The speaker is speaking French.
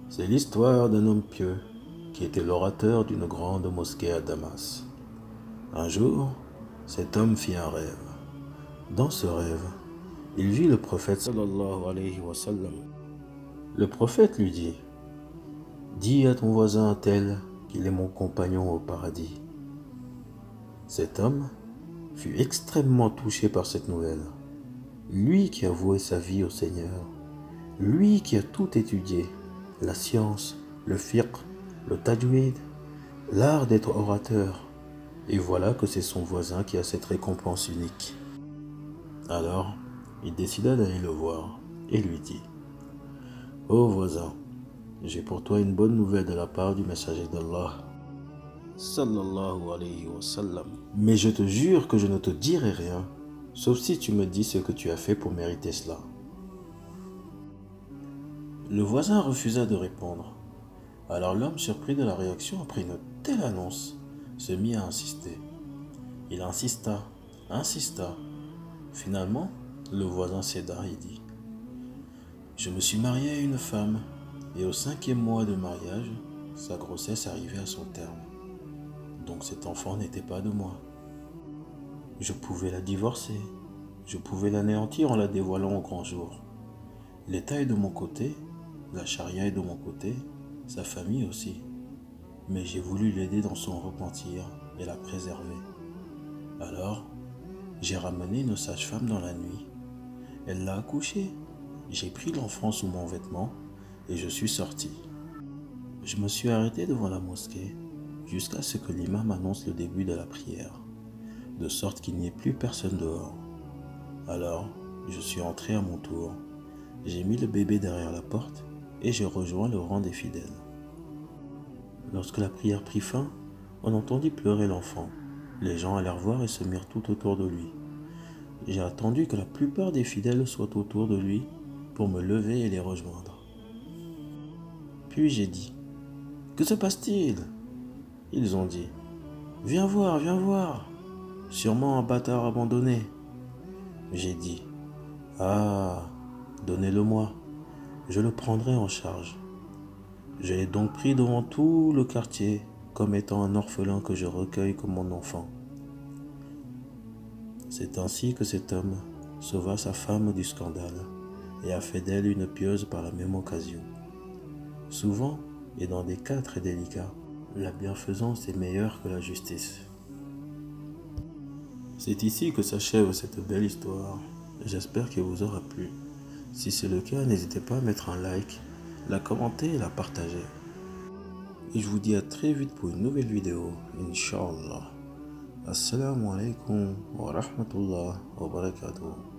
C'est l'histoire d'un homme pieux qui était l'orateur d'une grande mosquée à Damas. Un jour, cet homme fit un rêve. Dans ce rêve, il vit le prophète sallallahu alayhi wa sallam. Le prophète lui dit: dis à ton voisin tel qu'il est mon compagnon au paradis. Cet homme fut extrêmement touché par cette nouvelle. Lui qui a voué sa vie au Seigneur, lui qui a tout étudié, la science, le fiqh, le tajwid, l'art d'être orateur, et voilà que c'est son voisin qui a cette récompense unique. Alors, il décida d'aller le voir et lui dit: ô voisin, j'ai pour toi une bonne nouvelle de la part du messager d'Allah, sallallahu alayhi wa sallam. Mais je te jure que je ne te dirai rien, sauf si tu me dis ce que tu as fait pour mériter cela. Le voisin refusa de répondre. Alors l'homme, surpris de la réaction après une telle annonce, se mit à insister. Il insista. Finalement, le voisin céda et dit: je me suis marié à une femme, et au 5e mois de mariage, sa grossesse arrivait à son terme. Donc cet enfant n'était pas de moi. Je pouvais la divorcer, je pouvais l'anéantir en la dévoilant au grand jour. L'État est de mon côté, la charia est de mon côté, sa famille aussi. Mais j'ai voulu l'aider dans son repentir et la préserver. Alors, j'ai ramené une sage-femme dans la nuit. Elle l'a accouché. J'ai pris l'enfant sous mon vêtement et je suis sorti. Je me suis arrêté devant la mosquée jusqu'à ce que l'imam annonce le début de la prière, de sorte qu'il n'y ait plus personne dehors. Alors, je suis entré à mon tour. J'ai mis le bébé derrière la porte et j'ai rejoint le rang des fidèles. Lorsque la prière prit fin, on entendit pleurer l'enfant. Les gens allèrent voir et se mirent tout autour de lui. J'ai attendu que la plupart des fidèles soient autour de lui pour me lever et les rejoindre. Puis j'ai dit: que se passe-t-il? Ils ont dit: viens voir, sûrement un bâtard abandonné. J'ai dit: ah, donnez-le-moi, je le prendrai en charge. Je l'ai donc pris devant tout le quartier comme étant un orphelin que je recueille comme mon enfant. C'est ainsi que cet homme sauva sa femme du scandale et a fait d'elle une pieuse par la même occasion. Souvent, et dans des cas très délicats, la bienfaisance est meilleure que la justice. C'est ici que s'achève cette belle histoire. J'espère qu'elle vous aura plu. Si c'est le cas, n'hésitez pas à mettre un like, la commenter et la partager. Et je vous dis à très vite pour une nouvelle vidéo, Inch'Allah. Assalamu alaikum wa rahmatullah wa barakatuh.